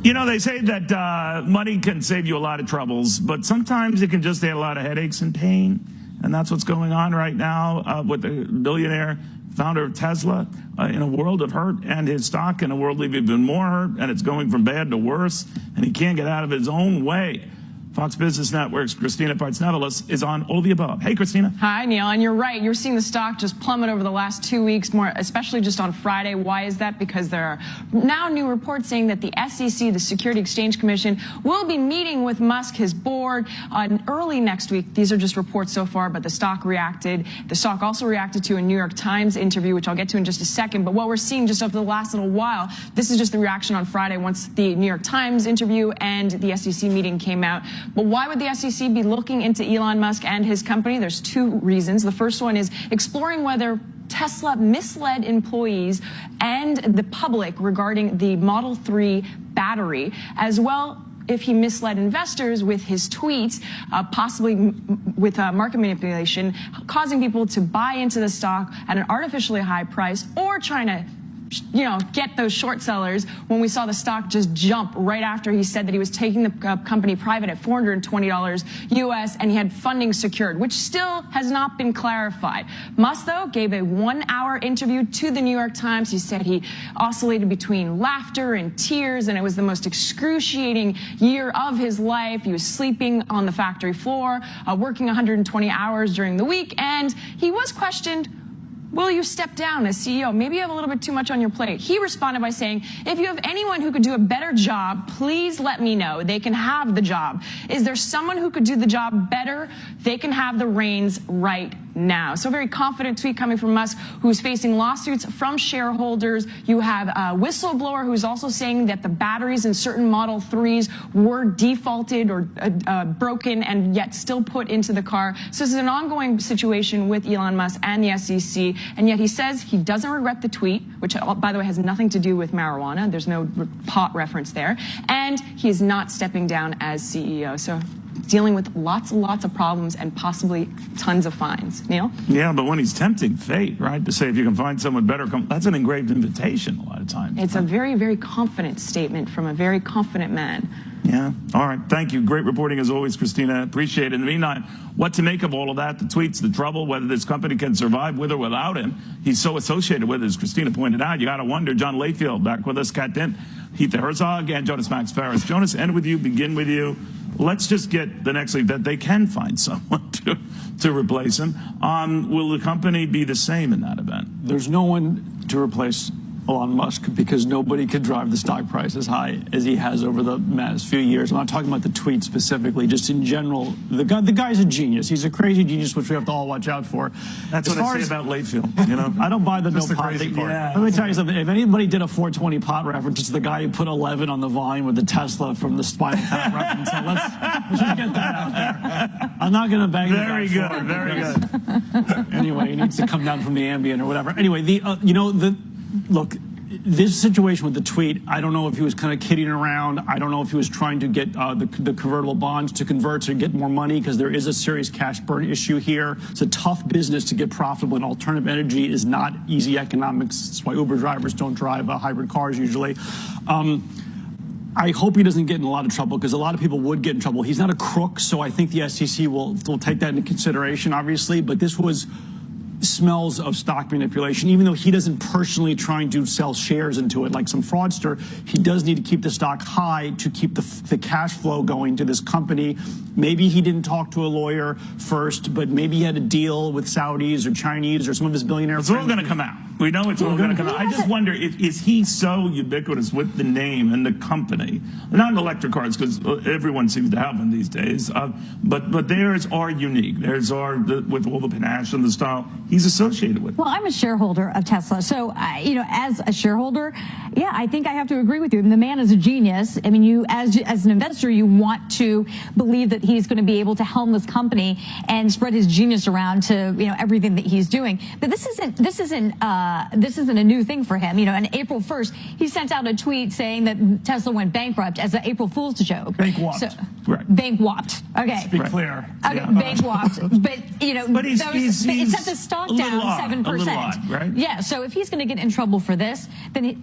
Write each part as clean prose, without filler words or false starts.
You know, they say that money can save you a lot of troubles, but sometimes it can just add a lot of headaches and pain. And that's what's going on right now with the billionaire founder of Tesla in a world of hurt, and his stock in a world of even more hurt, and it's going from bad to worse, and he can't get out of his own way. Fox Business Network's Christina Partsinevelos is on all the above. Hey, Christina. Hi, Neil. And you're right. You're seeing the stock just plummet over the last 2 weeks, more especially just on Friday. Why is that? Because there are now new reports saying that the SEC, the Security Exchange Commission, will be meeting with Musk, his board, early next week. These are just reports so far, but the stock reacted. The stock also reacted to a New York Times interview, which I'll get to in just a second. But what we're seeing just over the last little while, this is just the reaction on Friday once the New York Times interview and the SEC meeting came out. But why would the SEC be looking into Elon Musk and his company? There's two reasons. The first one is exploring whether Tesla misled employees and the public regarding the Model 3 battery, as well if he misled investors with his tweets, possibly with market manipulation, causing people to buy into the stock at an artificially high price, or trying to get those short sellers when we saw the stock just jump right after he said that he was taking the company private at $420 US and he had funding secured, which still has not been clarified. Musk, though, gave a 1-hour interview to the New York Times. He said he oscillated between laughter and tears, and it was the most excruciating year of his life. He was sleeping on the factory floor, working 120 hours during the week, and he was questioned, will you step down as CEO? Maybe you have a little bit too much on your plate. He responded by saying, if you have anyone who could do a better job, please let me know. They can have the job. Is there someone who could do the job better? They can have the reins right now. So a very confident tweet coming from Musk, who's facing lawsuits from shareholders. You have a whistleblower who's also saying that the batteries in certain Model 3s were defaulted or broken and yet still put into the car. So this is an ongoing situation with Elon Musk and the SEC. And yet he says he doesn't regret the tweet, which, by the way, has nothing to do with marijuana. There's no pot reference there. And he is not stepping down as CEO. So dealing with lots and lots of problems and possibly tons of fines. Neil? Yeah, but when he's tempting fate, right, to say if you can find someone better, that's an engraved invitation a lot of times. It's a very, very confident statement from a very confident man. Yeah. All right. Thank you. Great reporting as always, Christina. Appreciate it. In the meantime, what to make of all of that, the tweets, the trouble, whether this company can survive with or without him. He's so associated with it, as Christina pointed out. You got to wonder. John Layfield back with us, Kat Dent, Heath Herzog, and Jonas Max Ferris. Jonas, end with you, begin with you. Let's just get the next lead that they can find someone to replace him. Will the company be the same in that event? There's no one to replace Elon Musk because nobody could drive the stock price as high as he has over the last few years. I'm not talking about the tweet specifically, just in general. The guy's a genius. He's a crazy genius, which we have to all watch out for. That's what I say about Layfield. You know, I don't buy the no the pot crazy thing. part. Yeah. Let me tell you something. If anybody did a 420 pot reference, it's the guy who put 11 on the volume with the Tesla from the Spinal Tap reference. So let's just get that out there. I'm not going to bang the guy for it. Very good. Anyway, he needs to come down from the Ambien or whatever. Anyway, look, this situation with the tweet, I don't know if he was kind of kidding around. I don't know if he was trying to get the convertible bonds to convert to get more money, because there is a serious cash burn issue here. It's a tough business to get profitable, and alternative energy is not easy economics. That's why Uber drivers don't drive hybrid cars usually. I hope he doesn't get in a lot of trouble, because a lot of people would get in trouble. He's not a crook, so I think the SEC will take that into consideration, obviously. But this smells of stock manipulation. Even though he doesn't personally try to sell shares into it like some fraudster, he does need to keep the stock high to keep the cash flow going to this company. Maybe he didn't talk to a lawyer first, but maybe he had a deal with Saudis or Chinese or some of his billionaire friends. It's all going to come out. We know it's all going to come out. I just wonder, is he so ubiquitous with the name and the company? Not in electric cars, because everyone seems to have them these days. But theirs are unique. Theirs are with all the panache and the style he's associated with. Well, I'm a shareholder of Tesla, so as a shareholder, yeah, I think I have to agree with you. The man is a genius. I mean, you as an investor, you want to believe that he's going to be able to helm this company and spread his genius around to everything that he's doing. But this isn't a new thing for him. On April 1st, he sent out a tweet saying that Tesla went bankrupt as an April Fool's joke. Bankrupt. So, right. Bankrupt. Okay. Let's be clear. Okay, Yeah. But But it a sent the stock little down odd, 7%. a little odd, right? Yeah. So if he's going to get in trouble for this, then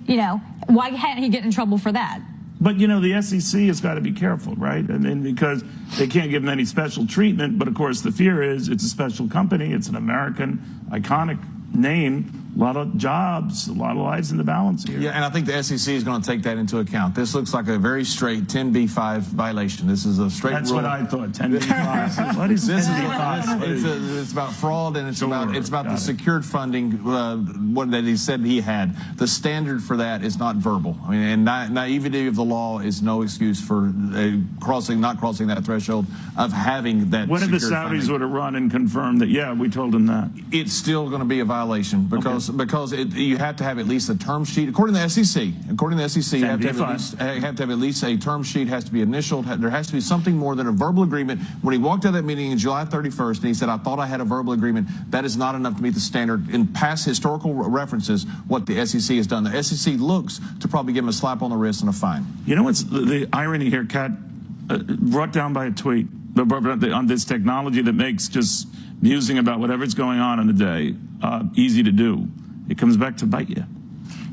why can't he get in trouble for that? But, you know, the SEC has got to be careful, right? I mean, because they can't give them any special treatment. But, of course, the fear is it's a special company. It's an American iconic name. A lot of jobs, a lot of lives in the balance here. Yeah, and I think the SEC is going to take that into account. This looks like a very straight 10b-5 violation. This is a straight That's rule. what I thought, 10b-5. What is 10b-5? It's about fraud, and it's about the secured funding what that he said he had. The standard for that is not verbal. I mean, and naivety of the law is no excuse for not crossing that threshold of having that. What if the Saudis would have run and confirmed that? Yeah, we told them that. It's still going to be a violation because you have to have at least a term sheet. According to the SEC, you have to have at least a term sheet. Has to be initialed. There has to be something more than a verbal agreement. When he walked out of that meeting on July 31st and he said, "I thought I had a verbal agreement," that is not enough to meet the standard. In past historical references, what the SEC has done, the SEC looks to probably give him a slap on the wrist and a fine. You know what's the irony here, Kat? Brought down by a tweet on this technology that makes just musing about whatever's going on in the day easy to do. It comes back to bite you.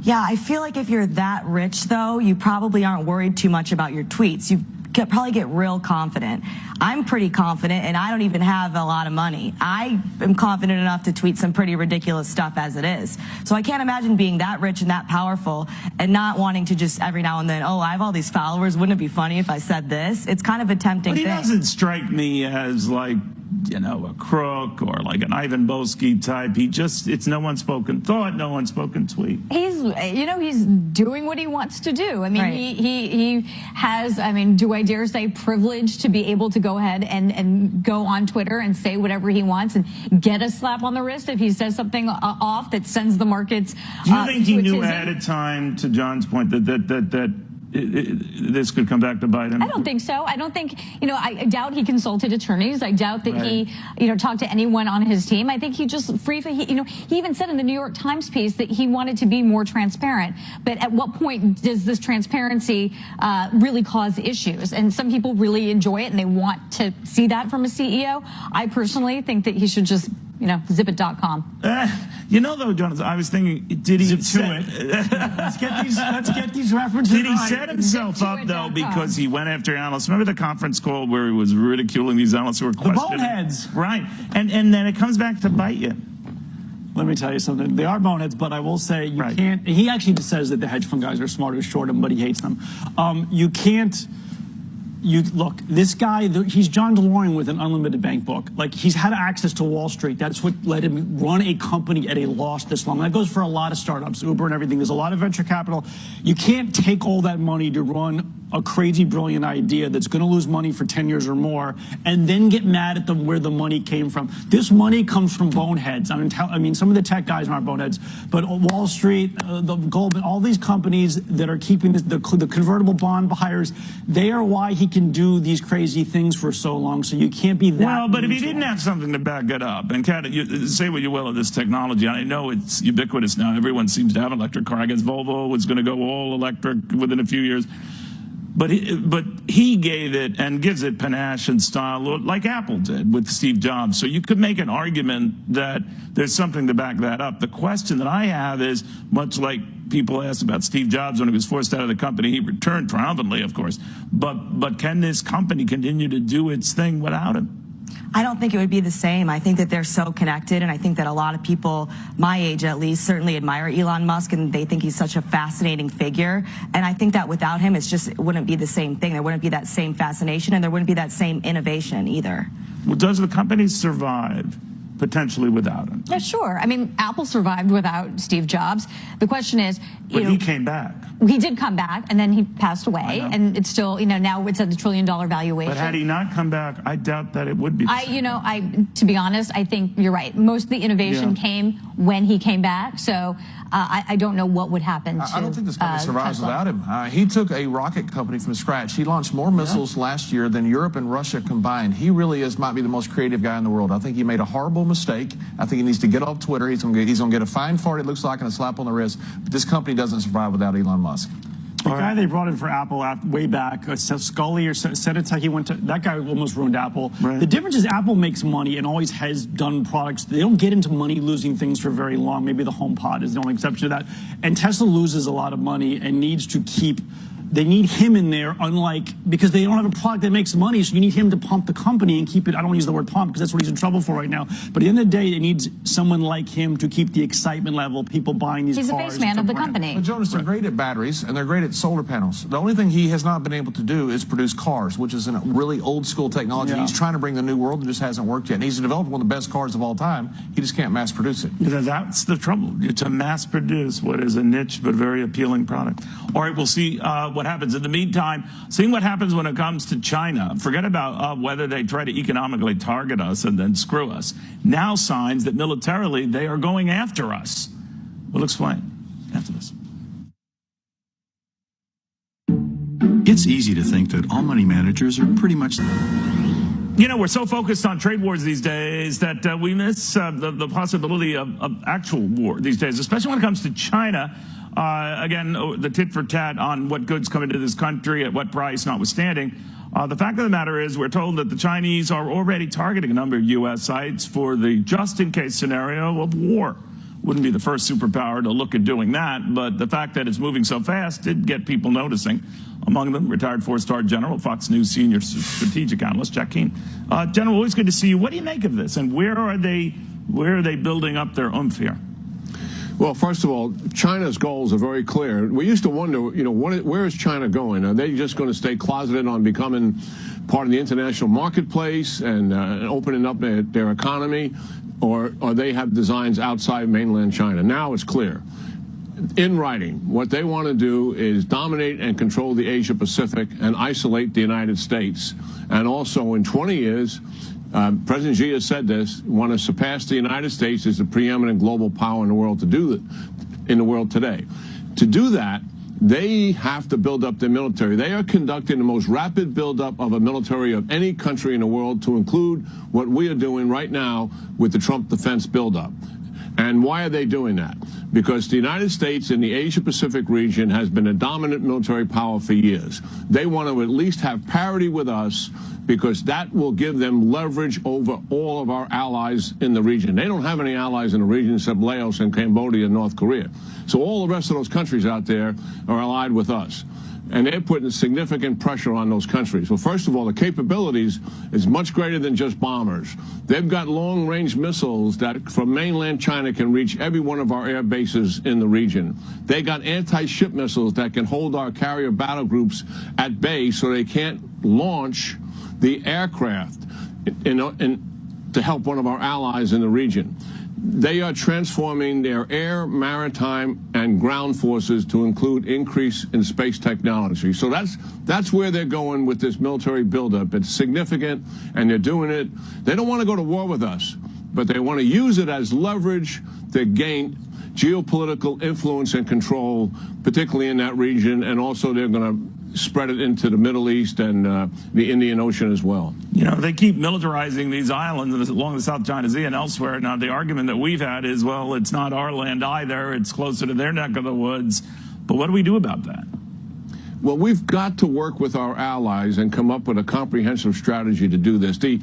Yeah, I feel like if you're that rich, though, you probably aren't worried too much about your tweets. You probably get real confident. I'm pretty confident, and I don't even have a lot of money. I am confident enough to tweet some pretty ridiculous stuff as it is. So I can't imagine being that rich and that powerful and not wanting to just every now and then, oh, I have all these followers. Wouldn't it be funny if I said this? It's kind of a tempting thing. But he doesn't strike me as like, you know, a crook or like an Ivan Boesky type. It's no unspoken thought, no unspoken tweet. He's doing what he wants to do. I mean, right. he has, I mean, do I dare say privilege to be able to go ahead and go on Twitter and say whatever he wants and get a slap on the wrist if he says something off that sends the markets. Do you think he knew ahead of time, to John's point, that this could come back to bite him? I don't think so. I don't think, I doubt he consulted attorneys. I doubt that he, talked to anyone on his team. I think he just he even said in the New York Times piece that he wanted to be more transparent. But at what point does this transparency really cause issues? And some people really enjoy it and they want to see that from a CEO. I personally think that he should just, zipit.com. Though, Jonathan, I was thinking, did he Let's get these references. Did he set himself up, though, because he went after analysts? Remember the conference call where he was ridiculing these analysts who were questioning? The boneheads. Right. And then it comes back to bite you. Let me tell you something. They are boneheads, but I will say you can't. He actually says that the hedge fund guys are smart who short him, but he hates them. You can't. Look, this guy, he's John DeLorean with an unlimited bank book. Like, he's had access to Wall Street. That's what let him run a company at a loss this long. That goes for a lot of startups, Uber and everything. There's a lot of venture capital. You can't take all that money to run a crazy, brilliant idea that's going to lose money for 10 years or more and then get mad at them where the money came from. This money comes from boneheads. I mean, some of the tech guys aren't boneheads, but Wall Street, the Goldman, all these companies that are keeping the convertible bond buyers, they are why he can do these crazy things for so long. So you can't be that. Well, but if he didn't have something to back it up, and Kat, say what you will of this technology, I know it's ubiquitous now. Everyone seems to have an electric car. I guess Volvo was going to go all electric within a few years. But he gave it and gives it panache and style like Apple did with Steve Jobs. So you could make an argument that there's something to back that up. The question that I have is, much like people asked about Steve Jobs when he was forced out of the company, he returned triumphantly, of course. But can this company continue to do its thing without him? I don't think it would be the same. I think that they're so connected, and I think that a lot of people, my age at least, certainly admire Elon Musk, and they think he's such a fascinating figure. And I think that without him, it wouldn't be the same thing. There wouldn't be that same fascination, and there wouldn't be that same innovation either. Well, does the company survive potentially without him? Yeah, sure. I mean, Apple survived without Steve Jobs. The question is, but he came back. He did come back, and then he passed away, and it's still, now it's at the $1 trillion valuation. But had he not come back, I doubt that it would be. To be honest, I think you're right. Most of the innovation came when he came back, so I don't know what would happen. I don't think this company survives without him. He took a rocket company from scratch. He launched more missiles last year than Europe and Russia combined. He really might be the most creative guy in the world. I think he made a horrible mistake. I think he needs to get off Twitter. He's going to get a fine for it, it looks like, and a slap on the wrist. But this company doesn't survive without Elon Musk. The guy they brought in for Apple way back, Scully or Senatech, that guy almost ruined Apple. Right. The difference is Apple makes money and always has done products. They don't get into money-losing things for very long. Maybe the HomePod is the only exception to that. And Tesla loses a lot of money and needs to keep They need him in there, because they don't have a product that makes money, so you need him to pump the company and keep it. I don't want to use the word pump because that's what he's in trouble for right now. But at the end of the day, it needs someone like him to keep the excitement level, people buying these cars. He's the face man of the company. But Jonas, they're great at batteries and they're great at solar panels. The only thing he has not been able to do is produce cars, which is a really old school technology. Yeah. He's trying to bring the new world, it just hasn't worked yet. And he's developed one of the best cars of all time. He just can't mass produce it. Yeah, that's the trouble. To mass produce what is a niche but very appealing product. All right, we'll see what happens. In the meantime, seeing what happens when it comes to China. Forget about whether they try to economically target us and then screw us. Now signs that militarily they are going after us. We'll explain after this. It's easy to think that all money managers are pretty much... You know, we're so focused on trade wars these days that we miss the possibility of actual war these days, especially when it comes to China. Again, the tit for tat on what goods come into this country at what price, notwithstanding. The fact of the matter is we're told that the Chinese are already targeting a number of U.S. sites for the just-in-case scenario of war. Wouldn't be the first superpower to look at doing that, but the fact that it's moving so fast did get people noticing. Among them, retired four-star General, Fox News senior strategic analyst Jack Keane. General, always good to see you. What do you make of this, and where are they building up their oomph here? Well, first of all, China's goals are very clear. We used to wonder, where is China going? Are they just going to stay closeted on becoming part of the international marketplace and opening up their economy, or they have designs outside mainland China? Now it's clear. In writing, what they want to do is dominate and control the Asia Pacific and isolate the United States. And also, in 20 years, President Xi has said this, want to surpass the United States as the preeminent global power in the world today. To do that, they have to build up their military. They are conducting the most rapid buildup of a military of any country in the world, to include what we are doing right now with the Trump defense buildup. And why are they doing that? Because the United States in the Asia-Pacific region has been a dominant military power for years. They want to at least have parity with us, because that will give them leverage over all of our allies in the region. They don't have any allies in the region except Laos and Cambodia and North Korea. So all the rest of those countries out there are allied with us. And they're putting significant pressure on those countries. Well, first of all, the capabilities is much greater than just bombers. They've got long-range missiles that from mainland China can reach every one of our air bases in the region. They got anti-ship missiles that can hold our carrier battle groups at bay so they can't launch the aircraft to help one of our allies in the region. They are transforming their air, maritime, and ground forces to include increase in space technology. So that's where they're going with this military buildup. It's significant, and they're doing it. They don't want to go to war with us, but they want to use it as leverage to gain geopolitical influence and control, particularly in that region, and also they're going to spread it into the Middle East and the Indian Ocean as well. You know, they keep militarizing these islands along the South China Sea and elsewhere. Now, the argument that we've had is, well, it's not our land either. It's closer to their neck of the woods. But what do we do about that? Well, we've got to work with our allies and come up with a comprehensive strategy to do this. The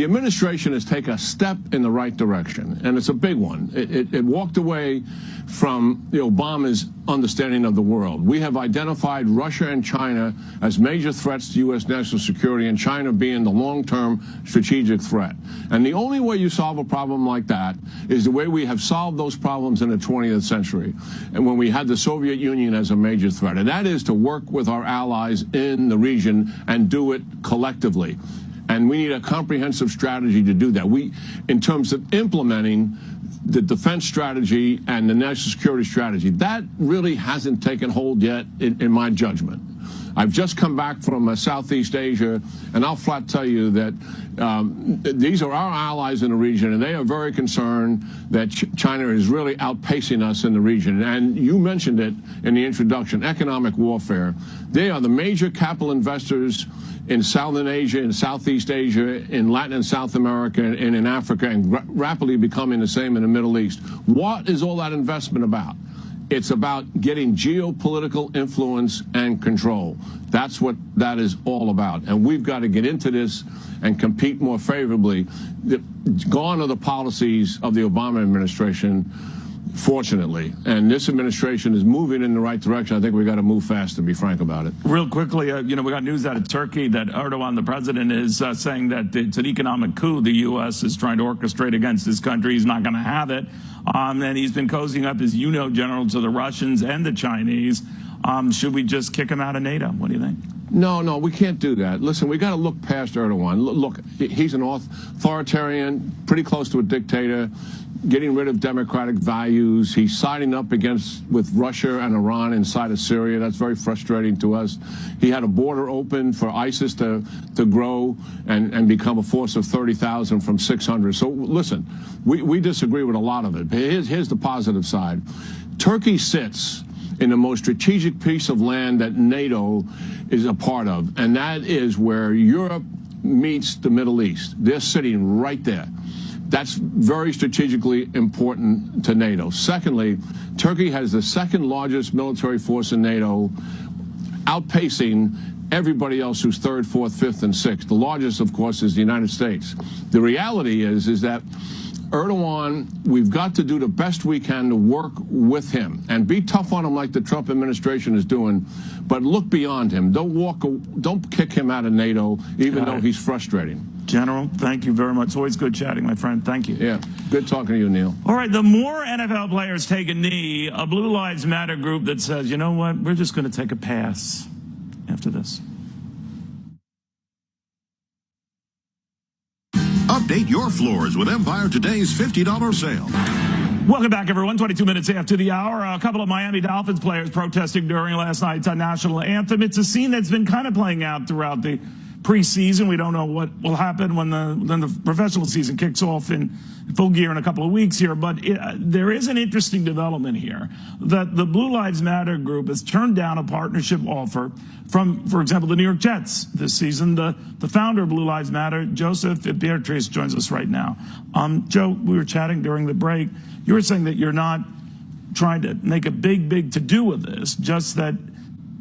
administration has taken a step in the right direction, and it's a big one. It walked away from Obama's understanding of the world. We have identified Russia and China as major threats to U.S. national security, and China being the long-term strategic threat. And the only way you solve a problem like that is the way we have solved those problems in the 20th century, and when we had the Soviet Union as a major threat, and that is to work with our allies in the region and do it collectively. And we need a comprehensive strategy to do that. In terms of implementing the defense strategy and the national security strategy, that really hasn't taken hold yet, in my judgment. I've just come back from Southeast Asia, and I'll flat tell you that these are our allies in the region, and they are very concerned that China is really outpacing us in the region. And you mentioned it in the introduction, economic warfare. They are the major capital investors in Southern Asia, in Southeast Asia, in Latin and South America, and in Africa, and rapidly becoming the same in the Middle East. What is all that investment about? It's about getting geopolitical influence and control. That's what that is all about. And we've got to get into this and compete more favorably. Gone are the policies of the Obama administration fortunately. And this administration is moving in the right direction. I think we got to move fast, to be frank about it. Real quickly, we got news out of Turkey that Erdogan, the president, is saying that it's an economic coup the U.S. is trying to orchestrate against his country. He's not going to have it. And he's been cozying up, as you know, General, to the Russians and the Chinese. Should we just kick him out of NATO? What do you think? No, we can't do that. Listen, we got to look past Erdogan. Look, he's an authoritarian, pretty close to a dictator, getting rid of democratic values. He's siding up with Russia and Iran inside of Syria. That's very frustrating to us. He had a border open for ISIS to grow and become a force of 30,000 from 600. So listen, we disagree with a lot of it. But here's the positive side. Turkey sits in the most strategic piece of land that NATO is a part of, and that is where Europe meets the Middle East. They're sitting right there. That's very strategically important to NATO. Secondly, Turkey has the second largest military force in NATO, outpacing everybody else who's third, fourth, fifth, and sixth. The largest, of course, is the United States. The reality is that Erdogan, we've got to do the best we can to work with him and be tough on him like the Trump administration is doing, but look beyond him. Don't kick him out of NATO, even though he's frustrating. General, thank you very much. It's always good chatting, my friend. Thank you. Yeah, good talking to you, Neil. All right, the more NFL players take a knee, a Blue Lives Matter group that says, you know what, we're just going to take a pass after this. Update your floors with Empire Today's $50 sale. Welcome back, everyone. 22 minutes after the hour. A couple of Miami Dolphins players protesting during last night's national anthem. It's a scene that's been kind of playing out throughout the preseason. We don't know what will happen when the professional season kicks off in full gear in a couple of weeks here. But there is an interesting development here that the Blue Lives Matter group has turned down a partnership offer from, for example, the New York Jets this season. The founder of Blue Lives Matter, Joseph Beatrice, joins us right now. Joe, we were chatting during the break. You were saying that you're not trying to make a big to-do with this, just that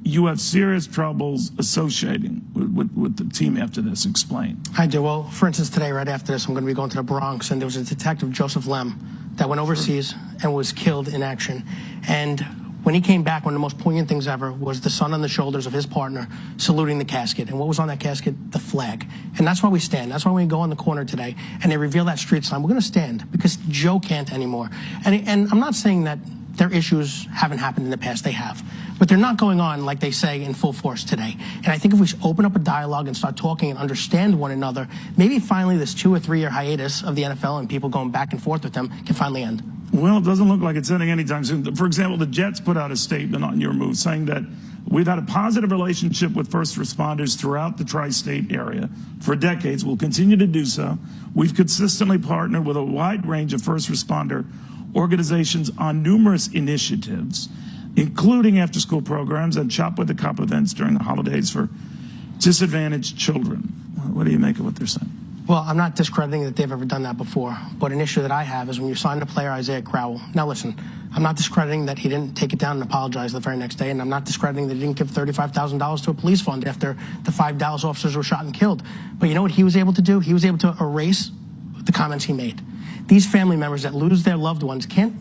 you have serious troubles associating with the team after this. Explain. I do. Well, for instance, today, right after this, I'm going to be going to the Bronx, and there was a detective, Joseph Lem, that went overseas and was killed in action. And when he came back, one of the most poignant things ever was the son on the shoulders of his partner saluting the casket. And what was on that casket? The flag. And that's why we stand. That's why when we go on the corner today and they reveal that street sign, we're going to stand because Joe can't anymore. And I'm not saying that their issues haven't happened in the past. They have. But they're not going on, like they say, in full force today. And I think if we open up a dialogue and start talking and understand one another, maybe finally this 2 or 3 year hiatus of the NFL and people going back and forth with them can finally end. Well, it doesn't look like it's ending anytime soon. For example, the Jets put out a statement on your move saying that we've had a positive relationship with first responders throughout the tri-state area for decades. We'll continue to do so. We've consistently partnered with a wide range of first responder organizations on numerous initiatives, including after-school programs and Shop with the Cop events during the holidays for disadvantaged children. What do you make of what they're saying? Well, I'm not discrediting that they've ever done that before, but an issue that I have is when you signed a player, Isaiah Crowell. Now listen, I'm not discrediting that he didn't take it down and apologize the very next day, and I'm not discrediting that he didn't give $35,000 to a police fund after the 5 Dallas officers were shot and killed. But you know what he was able to do? He was able to erase the comments he made. These family members that lose their loved ones can't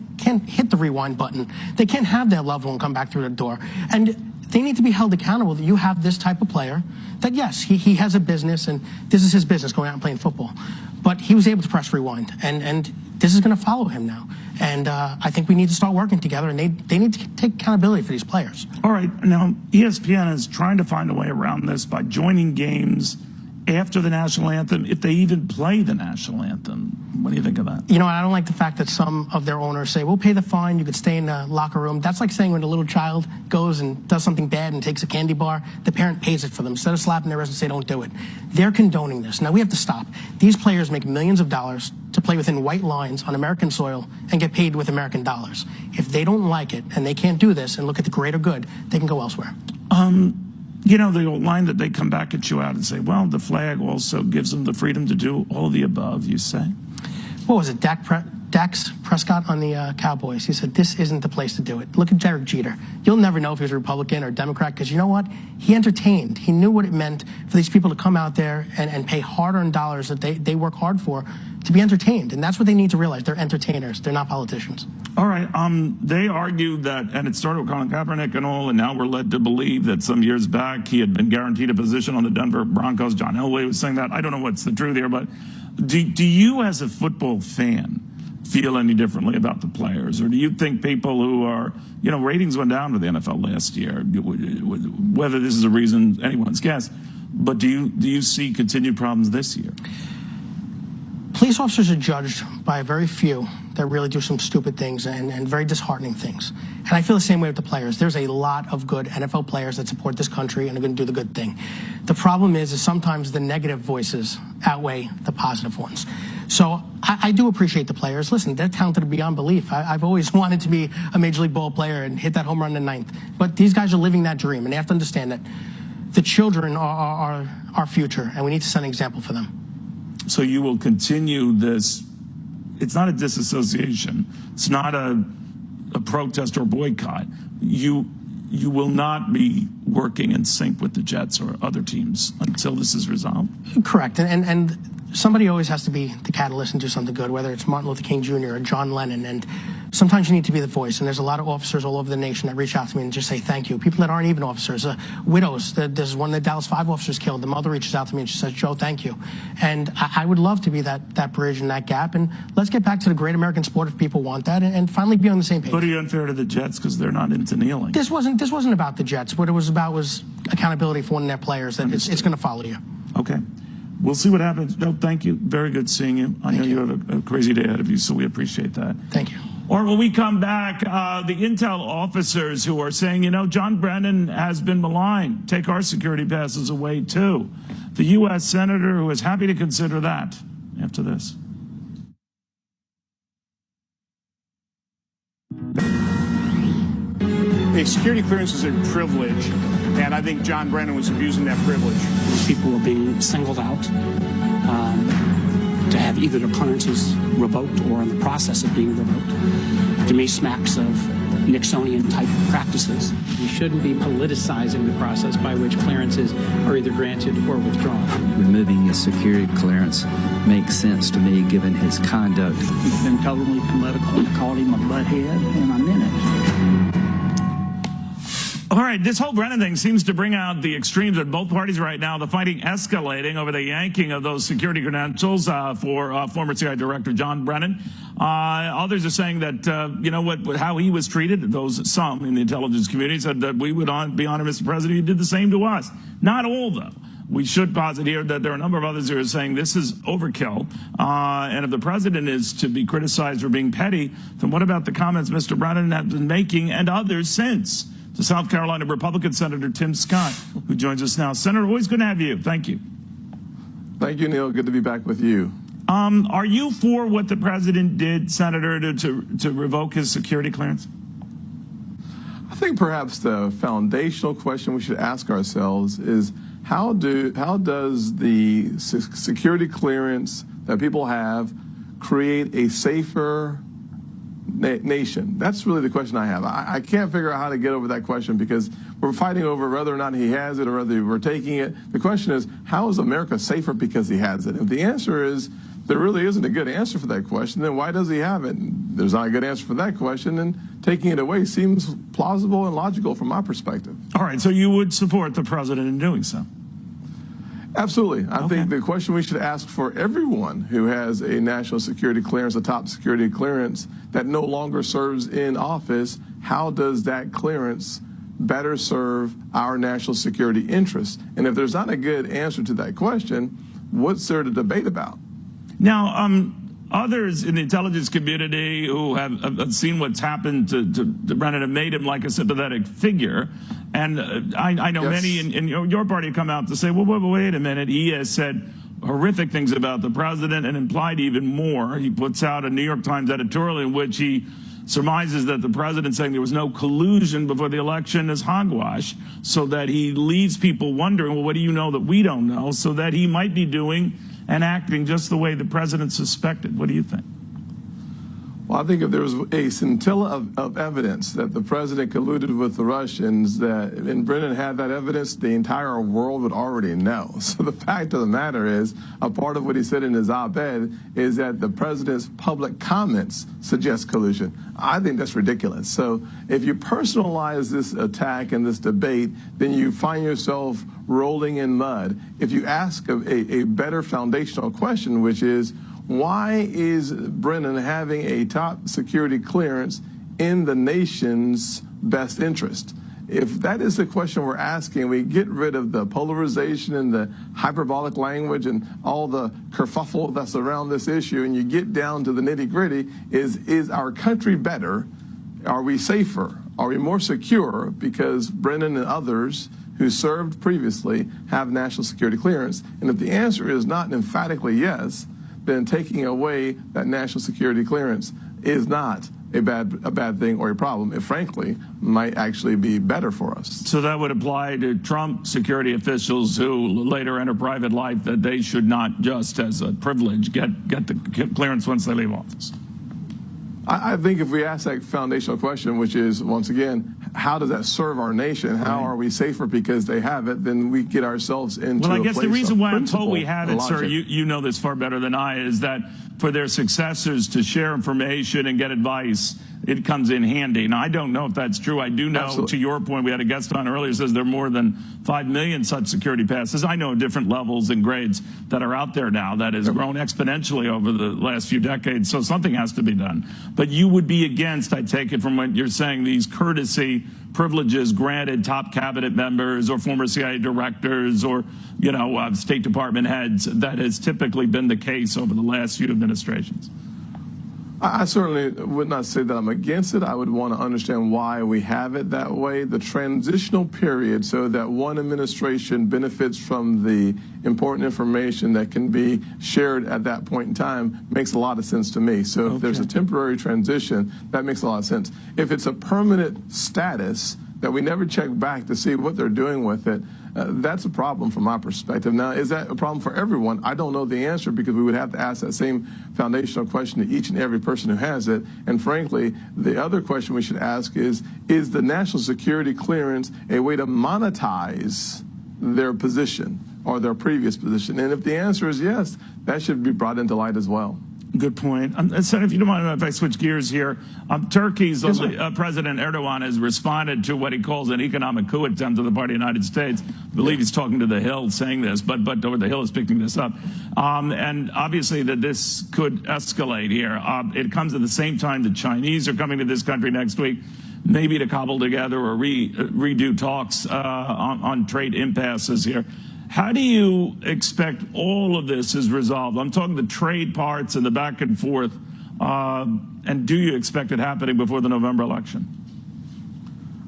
hit the rewind button. They can't have their loved one come back through the door. And they need to be held accountable that you have this type of player that, yes, he has a business, and this is his business, going out and playing football. But he was able to press rewind, and this is going to follow him now. And I think we need to start working together, and they need to take accountability for these players. All right. Now, ESPN is trying to find a way around this by joining games after the national anthem, if they even play the national anthem. What do you think of that? You know, I don't like the fact that some of their owners say, we'll pay the fine, you could stay in the locker room. That's like saying when a little child goes and does something bad and takes a candy bar, the parent pays it for them. Instead of slapping their wrist and say, don't do it. They're condoning this. Now, we have to stop. These players make millions of dollars to play within white lines on American soil and get paid with American dollars. If they don't like it and they can't do this and look at the greater good, they can go elsewhere. You know, the old line that they come back at you out and say, well, the flag also gives them the freedom to do all of the above, you say? What was it, Dak Dak Prescott on the Cowboys, he said, this isn't the place to do it. Look at Derek Jeter. You'll never know if he was a Republican or Democrat, because you know what? He entertained. He knew what it meant for these people to come out there and pay hard-earned dollars that they work hard for to be entertained. And that's what they need to realize. They're entertainers. They're not politicians. All right. They argued that, and it started with Colin Kaepernick and all, and now we're led to believe that some years back he had been guaranteed a position on the Denver Broncos. John Elway was saying that. I don't know what's the truth here, but do you as a football fan feel any differently about the players? Or do you think people who are, ratings went down with the NFL last year, whether this is a reason, anyone's guess, but do you see continued problems this year? Police officers are judged by a very few that really do some stupid things and very disheartening things. And I feel the same way with the players. There's a lot of good NFL players that support this country and are going to do the good thing. The problem is sometimes the negative voices outweigh the positive ones. So I do appreciate the players. Listen, they're talented beyond belief. I've always wanted to be a Major League ball player and hit that home run in the ninth. But these guys are living that dream, and they have to understand that the children are our future, and we need to set an example for them. So you will continue this. It's not a disassociation. It's not a protest or boycott. You will not be working in sync with the Jets or other teams until this is resolved? Correct. And somebody always has to be the catalyst and do something good, whether it's Martin Luther King Jr. or John Lennon. And sometimes you need to be the voice. And there's a lot of officers all over the nation that reach out to me and just say thank you. People that aren't even officers, widows. There's one of the Dallas 5 officers killed. The mother reaches out to me and she says, Joe, thank you. And I would love to be that bridge and that gap. And let's get back to the great American sport if people want that and finally be on the same page. Pretty unfair to the Jets because they're not into kneeling. This wasn't about the Jets. What it was about was accountability for one of their players. That it's going to follow you. Okay. We'll see what happens. No, thank you. Very good seeing you. I know you have a crazy day ahead of you, so we appreciate that. Thank you. Or when we come back, the intel officers who are saying, John Brennan has been maligned. Take our security passes away, too. The U.S. Senator who is happy to consider that after this. A security clearance is a privilege, and I think John Brennan was abusing that privilege. People were being singled out to have either their clearances revoked or in the process of being revoked. To me, smacks of Nixonian-type practices. You shouldn't be politicizing the process by which clearances are either granted or withdrawn. Removing a security clearance makes sense to me, given his conduct. He's been totally political. I called him a butthead, and I meant it. All right, this whole Brennan thing seems to bring out the extremes at both parties right now. The fighting escalating over the yanking of those security credentials for former CIA Director John Brennan. Others are saying that, how he was treated, some in the intelligence community said that we would be honored, Mr. President, you did the same to us. Not all, though. We should posit here that there are a number of others who are saying this is overkill. And if the president is to be criticized for being petty, then what about the comments Mr. Brennan has been making and others since? To South Carolina Republican Senator Tim Scott, who joins us now. Senator, always good to have you. Thank you. Thank you, Neil. Good to be back with you. Are you for what the president did, Senator, to revoke his security clearance? I think perhaps the foundational question we should ask ourselves is how does the security clearance that people have create a safer nation? That's really the question I have. I can't figure out how to get over that question because we're fighting over whether or not he has it or whether we're taking it. The question is, how is America safer because he has it? If the answer is there really isn't a good answer for that question, then why does he have it? There's not a good answer for that question, and taking it away seems plausible and logical from my perspective. All right, so you would support the president in doing so? Absolutely. I think the question we should ask for everyone who has a national security clearance, a top security clearance that no longer serves in office, how does that clearance better serve our national security interests? And if there's not a good answer to that question, what's there to debate about? Now, others in the intelligence community who have seen what's happened to Brennan have made him like a sympathetic figure. And I know many in your party have come out to say, well, wait a minute. He has said horrific things about the president and implied even more. He puts out a New York Times editorial in which he surmises that the president saying there was no collusion before the election is hogwash, so that he leaves people wondering, well, what do you know that we don't know? So that he might be doing and acting just the way the president suspected. What do you think? Well, I think if there was a scintilla of evidence that the president colluded with the Russians, and Brennan had that evidence, the entire world would already know. So the fact of the matter is, a part of what he said in his op-ed is that the president's public comments suggest collusion. I think that's ridiculous. So if you personalize this attack and this debate, then you find yourself rolling in mud. If you ask a better foundational question, which is, why is Brennan having a top security clearance in the nation's best interest? If that is the question we're asking, we get rid of the polarization and the hyperbolic language and all the kerfuffle that's around this issue, and you get down to the nitty-gritty, is our country better? Are we safer? Are we more secure because Brennan and others who served previously have national security clearance? And if the answer is not emphatically yes, then taking away that national security clearance is not a bad thing or a problem. It frankly might actually be better for us. So that would apply to Trump security officials who later enter private life, that they should not just as a privilege get the clearance once they leave office. I think if we ask that foundational question, which is, once again, how does that serve our nation? How are we safer because they have it? Then we get ourselves into Well, I guess the reason why I'm told we have it, logic. sir, you know this far better than I, is that for their successors to share information and get advice, it comes in handy. Now, I don't know if that's true. I do know, Absolutely. to your point, we had a guest on earlier, says there are more than 5 million such security passes. I know different levels and grades that are out there now. That has grown exponentially over the last few decades, so something has to be done. But you would be against, I take it from what you're saying, these courtesy privileges granted top cabinet members or former CIA directors or, State Department heads. That has typically been the case over the last few administrations. I certainly would not say that I'm against it. I would want to understand why we have it that way. The transitional period, so that one administration benefits from the important information that can be shared at that point in time, makes a lot of sense to me. So if there's a temporary transition, that makes a lot of sense. If it's a permanent status that we never check back to see what they're doing with it, that's a problem from my perspective. Now, is that a problem for everyone? I don't know the answer, because we would have to ask that same foundational question to each and every person who has it. And frankly, the other question we should ask is the national security clearance a way to monetize their position or their previous position? And if the answer is yes, that should be brought into light as well. Good point. Senator, if you don't mind if I switch gears here, Turkey's President Erdogan has responded to what he calls an economic coup attempt on the part of the United States. I believe he's talking to the Hill saying this, but the Hill is picking this up. And obviously that this could escalate here. It comes at the same time the Chinese are coming to this country next week, maybe to cobble together or redo talks on trade impasses here. How do you expect all of this is resolved? I'm talking the trade parts and the back and forth. And do you expect it happening before the November election?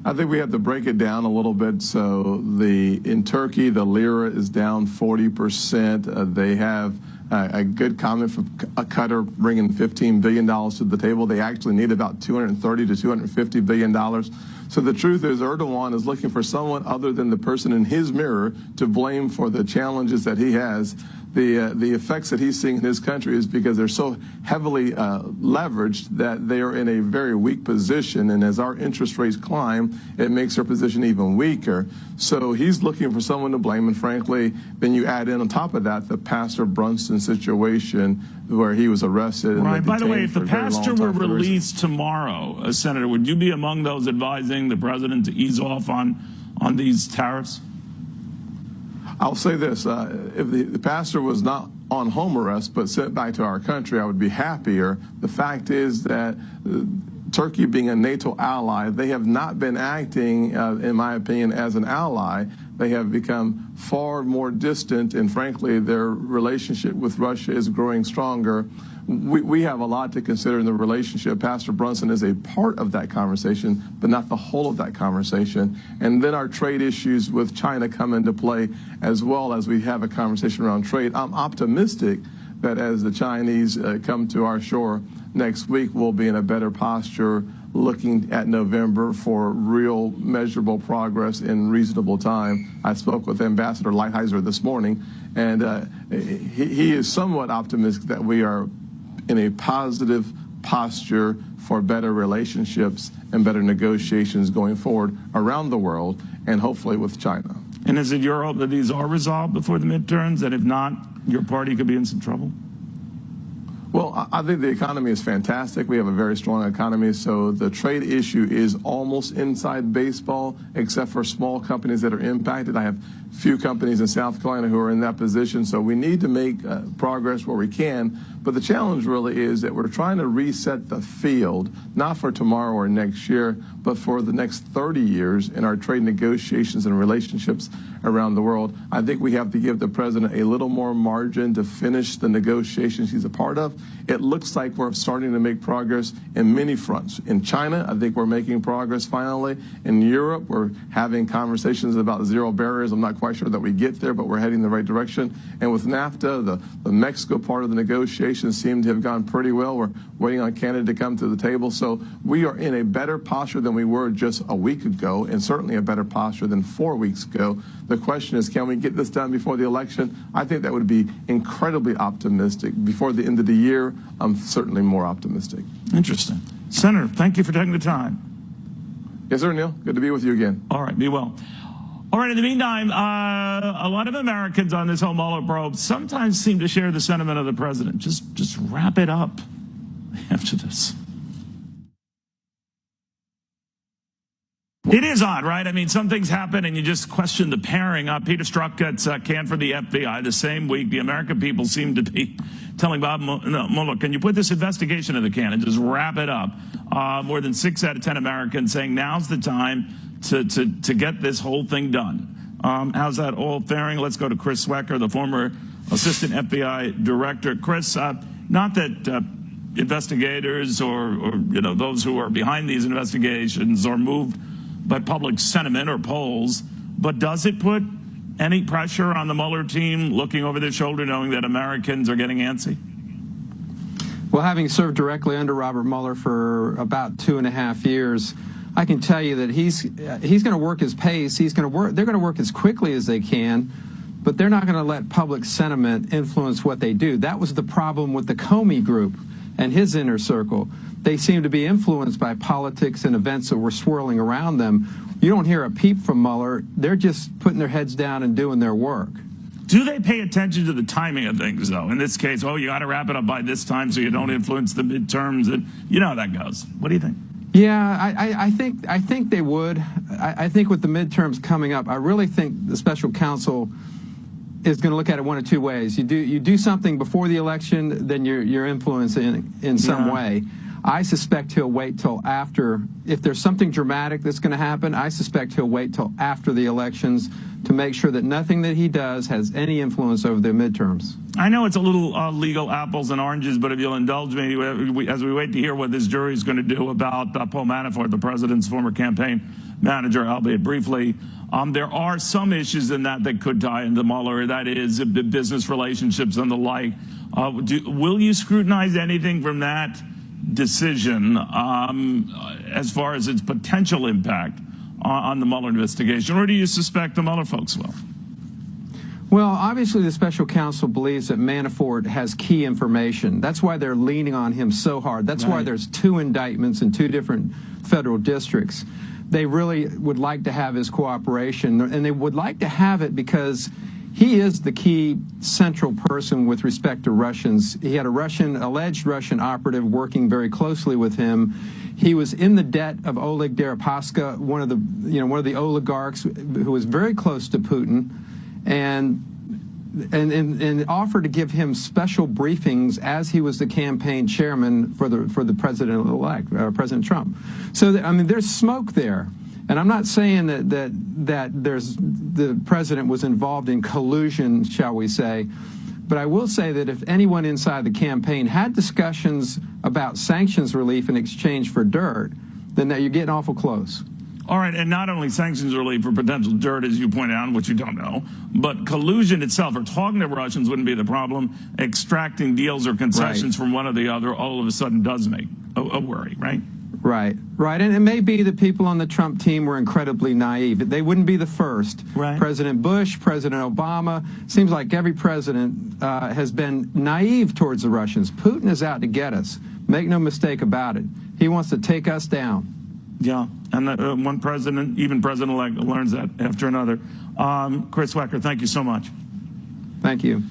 I think we have to break it down a little bit. So in Turkey, the lira is down 40%. They have a good comment from Qatar bringing $15 billion to the table. They actually need about $230 to $250 billion. So the truth is, Erdogan is looking for someone other than the person in his mirror to blame for the challenges that he has. The effects that he's seeing in his country is because they're so heavily leveraged that they are in a very weak position. And as our interest rates climb, it makes their position even weaker. So he's looking for someone to blame. And frankly, then you add in on top of that the Pastor Brunson situation where he was arrested. Right. And by the way, if the pastor were released tomorrow, Senator, would you be among those advising the president to ease off on these tariffs? I'll say this, if the pastor was not on home arrest but sent back to our country, I would be happier. The fact is that Turkey being a NATO ally, they have not been acting, in my opinion, as an ally. They have become far more distant, and frankly, their relationship with Russia is growing stronger. We have a lot to consider in the relationship. Pastor Brunson is a part of that conversation, but not the whole of that conversation. And then our trade issues with China come into play as well as we have a conversation around trade. I'm optimistic that as the Chinese come to our shore next week, we'll be in a better posture looking at November for real measurable progress in reasonable time. I spoke with Ambassador Lighthizer this morning, and he is somewhat optimistic that we are in a positive posture for better relationships and better negotiations going forward around the world, and hopefully with China. And is it your hope that these are resolved before the midterms, and if not, your party could be in some trouble? Well, I think the economy is fantastic. We have a very strong economy, so the trade issue is almost inside baseball, except for small companies that are impacted. I have few companies in South Carolina who are in that position, so we need to make progress where we can. But the challenge really is that we're trying to reset the field, not for tomorrow or next year, but for the next 30 years in our trade negotiations and relationships around the world. I think we have to give the president a little more margin to finish the negotiations he's a part of. It looks like we're starting to make progress in many fronts. In China, I think we're making progress finally. In Europe, we're having conversations about zero barriers. I'm not quite sure that we get there, but we're heading in the right direction. And with NAFTA, the Mexico part of the negotiations seem to have gone pretty well. We're waiting on Canada to come to the table. So we are in a better posture than we were just a week ago, and certainly a better posture than 4 weeks ago. The question is, can we get this done before the election? I think that would be incredibly optimistic. Before the end of the year, I'm certainly more optimistic. Interesting. Senator, thank you for taking the time. Yes, sir, Neil. Good to be with you again. All right, be well. All right, in the meantime, a lot of Americans on this whole Mueller probe sometimes seem to share the sentiment of the president. Just wrap it up after this. It is odd, right? I mean, some things happen and you just question the pairing. Peter Strzok gets canned for the FBI the same week. The American people seem to be telling Bob Mueller, can you put this investigation in the can and just wrap it up? More than 6 out of 10 Americans saying now's the time to get this whole thing done. How's that all faring? Let's go to Chris Swecker, the former assistant FBI director. Chris, not that investigators or those who are behind these investigations are moved by public sentiment or polls, but does it put any pressure on the Mueller team looking over their shoulder knowing that Americans are getting antsy? Well, having served directly under Robert Mueller for about 2.5 years, I can tell you that he's going to work his pace. They're going to work as quickly as they can, but they're not going to let public sentiment influence what they do. That was the problem with the Comey group and his inner circle. They seem to be influenced by politics and events that were swirling around them. You don't hear a peep from Mueller. They're just putting their heads down and doing their work. Do they pay attention to the timing of things, though? In this case, you got to wrap it up by this time so you don't influence the midterms, and you know how that goes. What do you think? Yeah, I think they would. I think with the midterms coming up, I really think the special counsel is going to look at it one of two ways. You do something before the election, then you're influencing in some way. I suspect he'll wait till after. If there's something dramatic that's going to happen, I suspect he'll wait till after the elections to make sure that nothing that he does has any influence over the midterms. I know it's a little legal apples and oranges, but if you'll indulge me, as we wait to hear what this jury is going to do about Paul Manafort, the president's former campaign manager, albeit briefly, there are some issues in that could tie into Mueller. That is, the business relationships and the like. Will you scrutinize anything from that decision as far as its potential impact on the Mueller investigation, or do you suspect the Mueller folks will? Well, obviously the special counsel believes that Manafort has key information. That's why they're leaning on him so hard. That's why there's 2 indictments in 2 different federal districts. They really would like to have his cooperation, and they would like to have it because he is the key central person with respect to Russians. He had alleged Russian operative working very closely with him. He was in the debt of Oleg Deripaska, one of the oligarchs who was very close to Putin, and offered to give him special briefings as he was the campaign chairman for the president-elect, President Trump. So there's smoke there. And I'm not saying that the president was involved in collusion, shall we say, but I will say that if anyone inside the campaign had discussions about sanctions relief in exchange for dirt, then you're getting awful close. All right, and not only sanctions relief for potential dirt, as you point out, which you don't know, but collusion itself, or talking to Russians wouldn't be the problem. Extracting deals or concessions from one or the other all of a sudden does make a worry, right? Right. And it may be that people on the Trump team were incredibly naive. They wouldn't be the first. Right. President Bush, President Obama, seems like every president has been naive towards the Russians. Putin is out to get us. Make no mistake about it. He wants to take us down. Yeah, and one president, even president-elect, learns that after another. Chris Wecker, thank you so much. Thank you.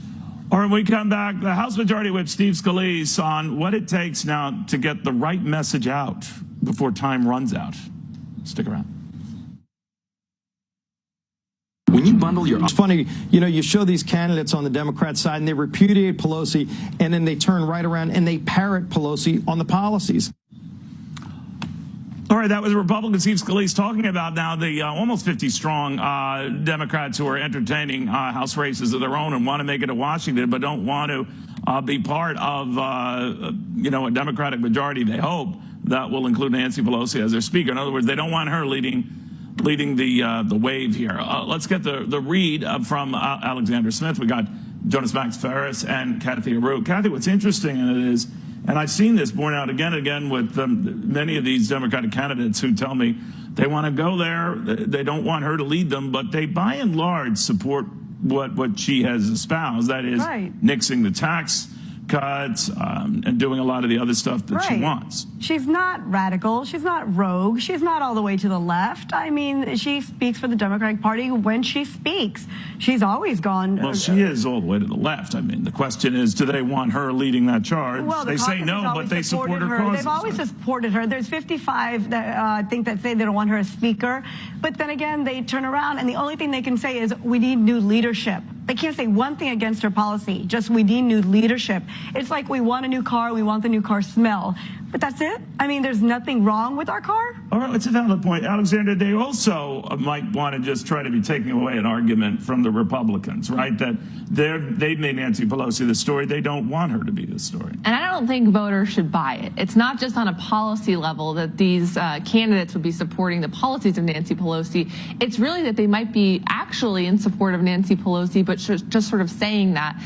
All right, when we come back, the House Majority Whip Steve Scalise on what it takes now to get the right message out before time runs out. Stick around. When you bundle your... It's funny, you know, you show these candidates on the Democrat side and they repudiate Pelosi, and then they turn right around and they parrot Pelosi on the policies. All right, that was Republican Steve Scalise talking about now the almost 50-strong Democrats who are entertaining House races of their own and want to make it to Washington, but don't want to be part of, you know, a Democratic majority, they hope, that will include Nancy Pelosi as their speaker. In other words, they don't want her leading the wave here. Let's get the read from Alexander Smith. We got Jonas Max Ferris and Kathy Aru. Kathy, what's interesting in it is, and I've seen this borne out again and again with many of these Democratic candidates who tell me they want to go there, they don't want her to lead them, but they by and large support what she has espoused, that is nixing the tax cuts and doing a lot of the other stuff that she wants. She's not radical. She's not rogue. She's not all the way to the left. I mean, she speaks for the Democratic Party when she speaks. She's always gone. Well, she is all the way to the left. I mean, the question is, do they want her leading that charge? Well, they say no, but they support her causes. They've always supported her. There's 55 that I think that say they don't want her as speaker. But then again, they turn around, and the only thing they can say is, we need new leadership. They can't say one thing against her policy, just we need new leadership. It's like we want a new car, we want the new car smell. But that's it? I mean, there's nothing wrong with our car? All right, it's a valid point. Alexander, they also might want to just try to be taking away an argument from the Republicans, right? That they've made Nancy Pelosi the story. They don't want her to be the story. And I don't think voters should buy it. It's not just on a policy level that these candidates would be supporting the policies of Nancy Pelosi. It's really that they might be actually in support of Nancy Pelosi, but just sort of saying that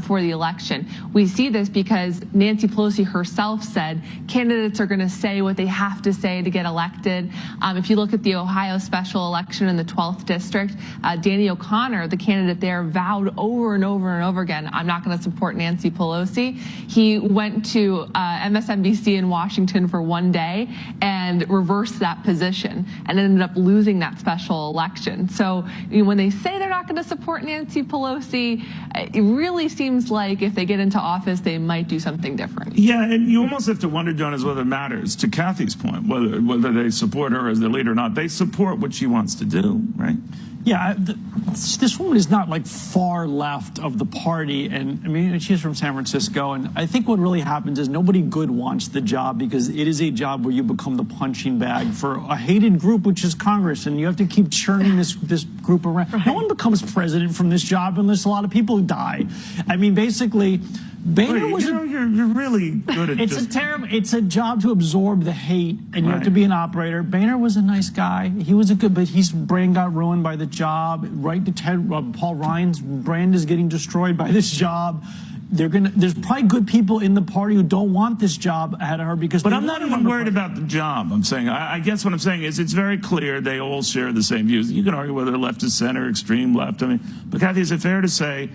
for the election. We see this because Nancy Pelosi herself said candidates are going to say what they have to say to get elected. If you look at the Ohio special election in the 12th district, Danny O'Connor, the candidate there, vowed over and over and over again, I'm not going to support Nancy Pelosi. He went to MSNBC in Washington for one day and reversed that position and ended up losing that special election. So when they say they're not going to support Nancy Pelosi, it really seems like if they get into office, they might do something different. Yeah, and you almost have to wonder, Jonas, whether it matters, to Kathy's point, whether they support her as their leader or not. They support what she wants to do, right? Yeah, this woman is not like far left of the party, and I mean, she's from San Francisco, and I think what really happens is nobody good wants the job because it is a job where you become the punching bag for a hated group, which is Congress, and you have to keep churning this group around. Right. No one becomes president from this job unless a lot of people die. I mean, basically, Boehner was you're really good at it's a job to absorb the hate, and you have to be an operator. Boehner was a nice guy. He was a good, but his brain got ruined by the job. Right to Paul Ryan's brand is getting destroyed by this job. There's probably good people in the party who don't want this job ahead of her because. But I'm not even worried about the job. I'm saying, I guess what I'm saying is it's very clear they all share the same views. You can argue whether left is center, extreme left. I mean, but Kathy, is it fair to say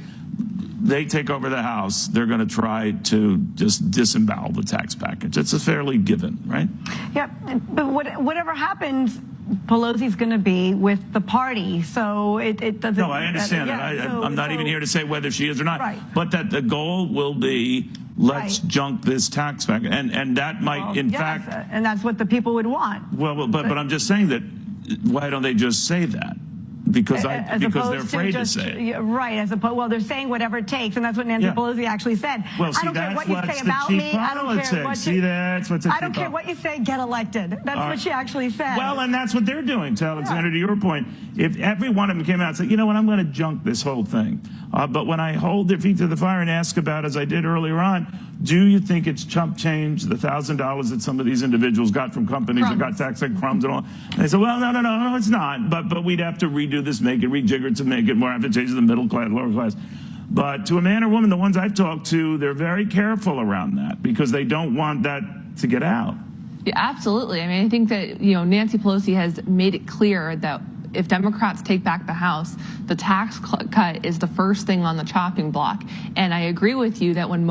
they take over the House, they're going to try to just disembowel the tax package? It's a fairly given, right? Yeah, but whatever happens, Pelosi's going to be with the party, so it doesn't. No, I understand that. I'm not even here to say whether she is or not, but that the goal will be let's junk this tax package, and that might, in fact, and that's what the people would want. Well, but I'm just saying that. Why don't they just say that? Because they're afraid to say it. Right, well, they're saying whatever it takes, and that's what Nancy Pelosi actually said. Well, see, I don't care what you say about me. I don't care what I don't care what you say, get elected. That's what she actually said. Well, and that's what they're doing, to Alexander, to your point. If every one of them came out and said, you know what, I'm going to junk this whole thing. But when I hold their feet to the fire and ask about, as I did earlier on, do you think it's chump change, the $1,000 that some of these individuals got from companies that got taxed like crumbs and all? And they said, well, no, it's not. But we'd have to redo this, make it, rejigger it to make it more advantageous to the middle class, lower class. But to a man or woman, the ones I've talked to, they're very careful around that because they don't want that to get out. Yeah, absolutely. I mean, I think that, Nancy Pelosi has made it clear that if Democrats take back the House, the tax cut is the first thing on the chopping block. And I agree with you that when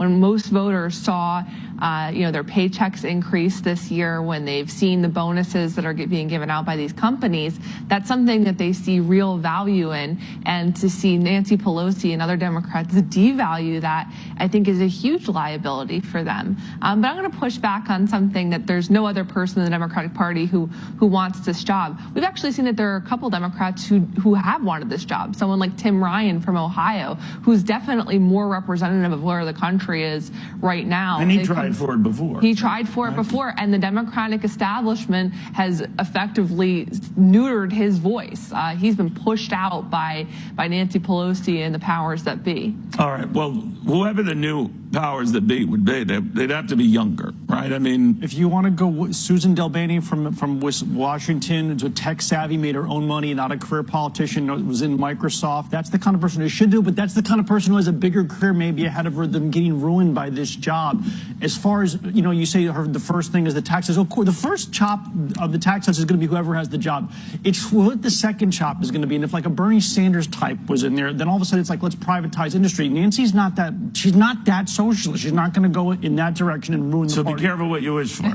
when most voters saw their paychecks increase this year, when they've seen the bonuses that are being given out by these companies, that's something that they see real value in. And to see Nancy Pelosi and other Democrats devalue that, I think, is a huge liability for them. But I'm going to push back on something that there's no other person in the Democratic Party who wants this job. We've actually seen that there are a couple Democrats who have wanted this job. Someone like Tim Ryan from Ohio, who's definitely more representative of where the country is right now. And he tried for it before. He tried for it before, and the Democratic establishment has effectively neutered his voice. He's been pushed out by Nancy Pelosi and the powers that be. All right. Well, whoever the new powers that be would be, they'd have to be younger, right? I mean, if you want to go, Susan Delbaney from Washington, is a tech savvy, made her own money, not a career politician, was in Microsoft. That's the kind of person who should do, but that's the kind of person who has a bigger career maybe ahead of her than getting ruined by this job. As far as, you say the first thing is the taxes. Of course, the first chop of the tax cuts is going to be whoever has the job. It's what the second chop is going to be. And if like a Bernie Sanders type was in there, then all of a sudden it's like, let's privatize industry. Nancy's not that, she's not that socialist. She's not going to go in that direction and ruin the party. So be careful what you wish for.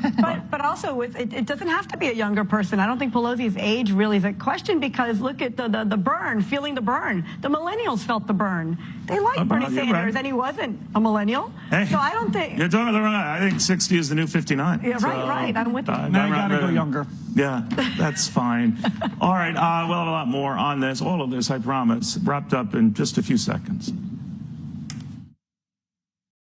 But also, it doesn't have to be a younger person. I don't think Pelosi's age really is a question, because look at the burn, feeling the burn. The millennials felt the burn. They liked Bernie Sanders, and he wasn't a millennial. Hey, so I don't think... You're talking the wrong guy. I think 60 is the new 59. Yeah, right. I'm with you. Now you got to go younger. Yeah, that's fine. All right, we'll have a lot more on this, all of this, I promise, wrapped up in just a few seconds.